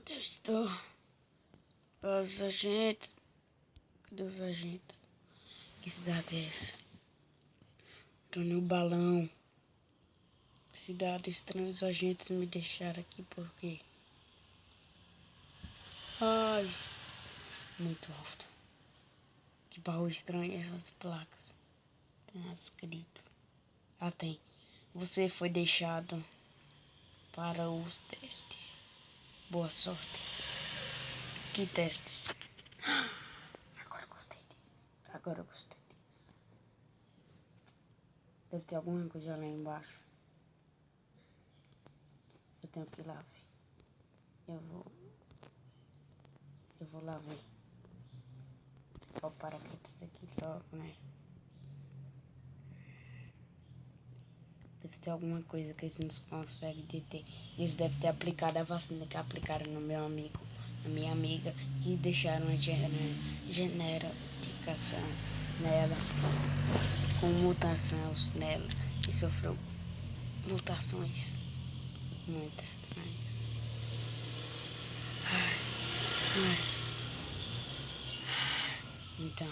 Onde eu estou? Os agentes. Cadê os agentes? Que cidade é essa? Tô no balão. Cidade estranha, os agentes me deixaram aqui porque... Ai, muito alto. Que baú estranho é as placas. Tem nada escrito. Ah, tem. Você foi deixado para os testes. Boa sorte. Que testes? Agora eu gostei disso. Agora eu gostei disso. Deve ter alguma coisa lá embaixo. Eu tenho que ir lá ver. Eu vou lá ver. Vou o paraquedas aqui logo, né? Deve ter alguma coisa que eles não conseguem deter. Eles devem ter aplicado a vacina que aplicaram no meu amigo, na minha amiga, que deixaram a geneticação nela, com mutações nela, e sofreu mutações muito estranhas. Ai. Então,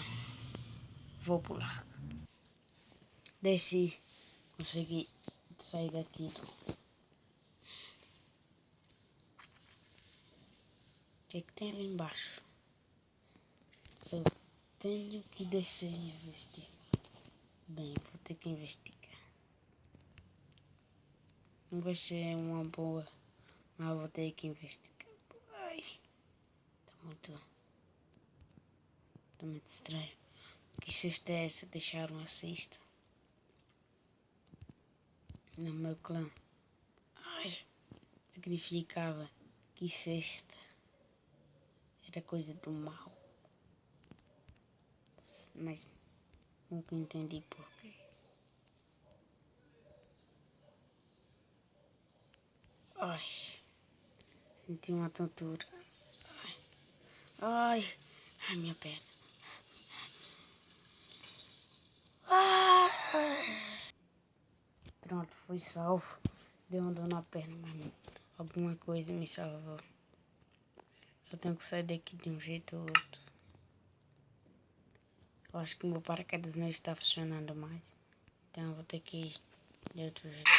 vou pular. Desci, consegui sair daqui. O que tem ali embaixo? Eu tenho que descer e investigar. Bem, vou ter que investigar. Não vai ser uma boa, mas vou ter que investigar. Ai, tá muito estranho. Que cesta é essa? Deixaram a cesta no meu clã. Ai, significava que cesta era coisa do mal. Mas nunca entendi porquê. Ai, senti uma tontura. Ai, minha perna. Pronto, fui salvo. Deu uma dor na perna, mas alguma coisa me salvou. Eu tenho que sair daqui de um jeito ou outro. Eu acho que meu paraquedas não está funcionando mais. Então eu vou ter que ir de outro jeito.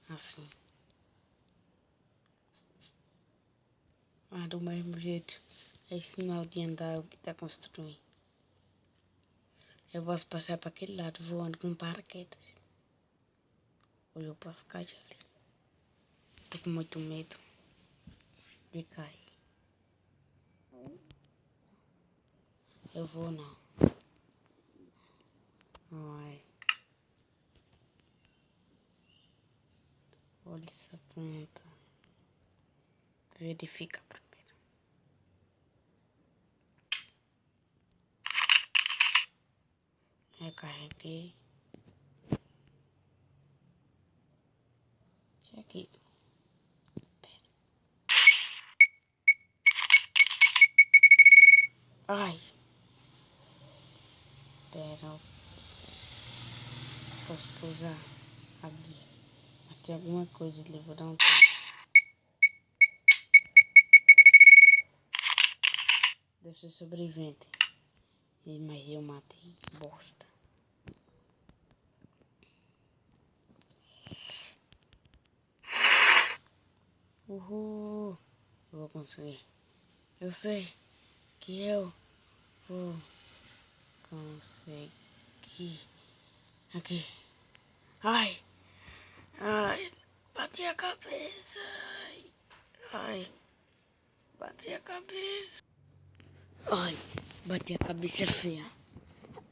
Assim. Mas do mesmo jeito. É sinal de andar o que está construindo. Eu posso passar para aquele lado voando com paraquedas. Ou eu posso cair ali. Tô com muito medo de cair. Eu vou não. Ai. Olha essa ponta. Verifica primeiro. Recarreguei. Cheguei. Ai. Pera. Posso pousar ali. Mas tem alguma coisa ali. Vou dar um tempo. Deve ser sobrevivente. Mas eu matei. Bosta. Uhul. Eu vou conseguir. Eu sei que eu vou conseguir. Aqui. Ai. Ai. Bati a cabeça. Ai. Bati a cabeça. Ai. Bati a cabeça feia.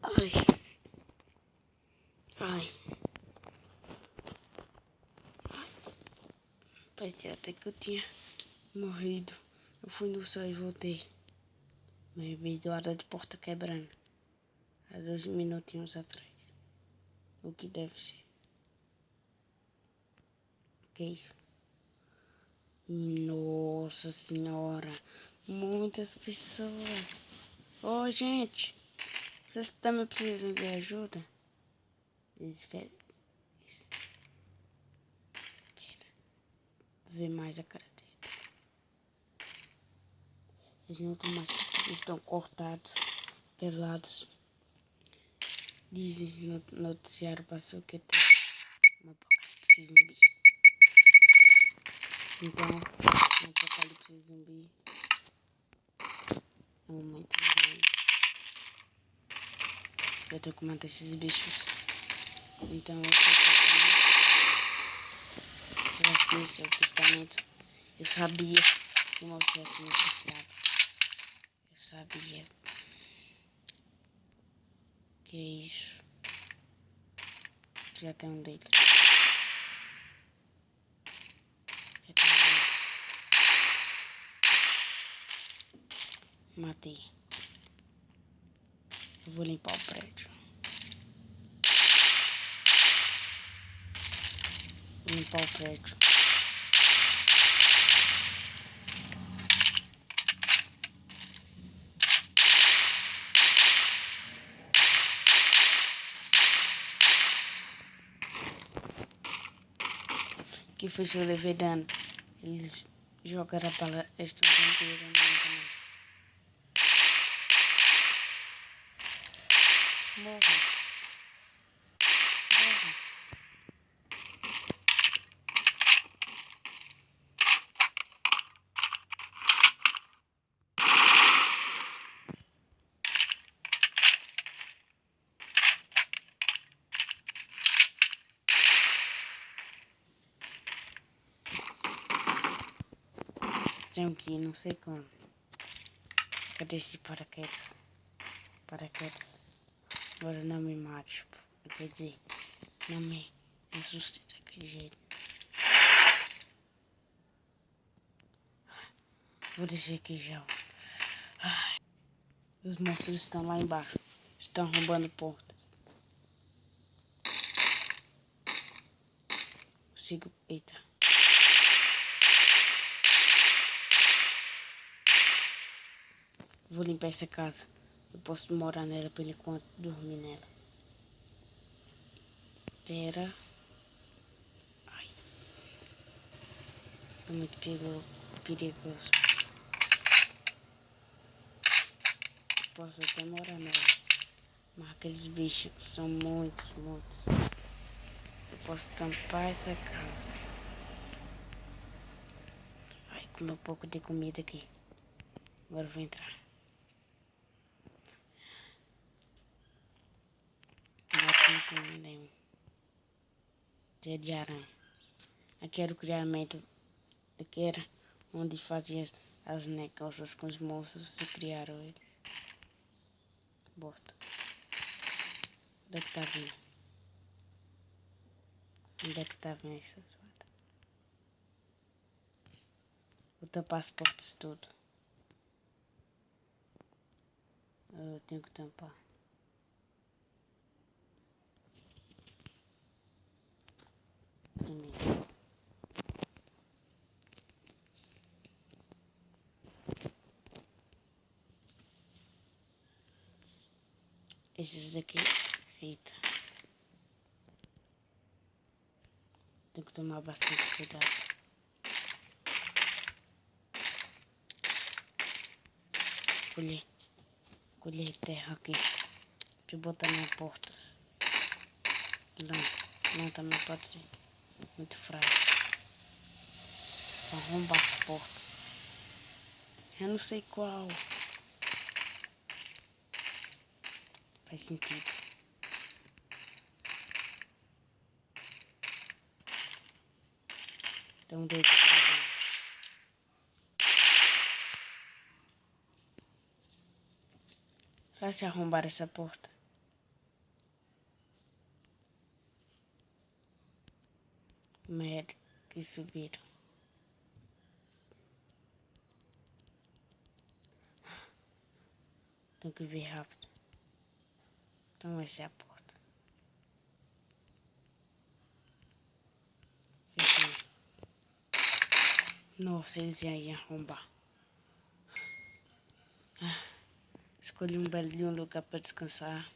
Ai. Ai. Parecia até que eu tinha morrido. Eu fui no céu e voltei. Mas vi do lado de porta quebrando. Há 2 minutinhos atrás. O que deve ser? O que é isso? Nossa senhora. Muitas pessoas. Ô, gente. Vocês também precisam de ajuda? Espera. Ver mais a cara dele. Eles nunca mais estão cortados, pelados. Dizem no noticiário passou que tem um apocalipse zumbi. Então, um apocalipse zumbi é um momento ruim. Eu tenho que matar esses bichos. Então, eu tenho que o testamento. Eu sabia que o meu chefe não precisava. Eu sabia. Que é isso. Já tem um deles. Já tem um deles. Matei. Eu vou limpar o prédio. Vou limpar o prédio. Que foi se eu levei dano? Eles jogaram a bala esta inteira na minha mão. Morra. Morra. Tenho que ir, não sei como. Cadê esse paraquedas? Paraquedas. Agora não me mate. Quer dizer, não me assuste daquele jeito. Vou descer aqui já. Os monstros estão lá embaixo. Estão roubando portas. Consigo. Eita. Vou limpar essa casa. Eu posso morar nela por enquanto dormir nela. Pera. Ai. É muito perigoso. Posso até morar nela. Mas aqueles bichos são muitos. Eu posso tampar essa casa. Ai, comer um pouco de comida aqui. Agora eu vou entrar. Não tem nenhum. Cheio de aranha. Aqui era o criamento. Aqui era onde fazia as negócios com os monstros e criaram eles. Bosta. Onde é que tá vindo? Onde é que tá vindo essa zoada? Vou tampar as portas tudo. Eu tenho que tampar. Primeiro. Esses aqui. Eita. Tenho que tomar bastante cuidado. Colher terra aqui. Pra eu botar nas portas. Não também pode ser muito fraco. Arrombar as portas. Eu não sei qual. Faz sentido. Tem um dedo pra ver. Só se arrombar essa porta. Merda, que subiram. Tenho que ver rápido. Então essa é a porta. Fechei. Nossa, eles iam arrombar. Escolhi um belinho lugar para descansar.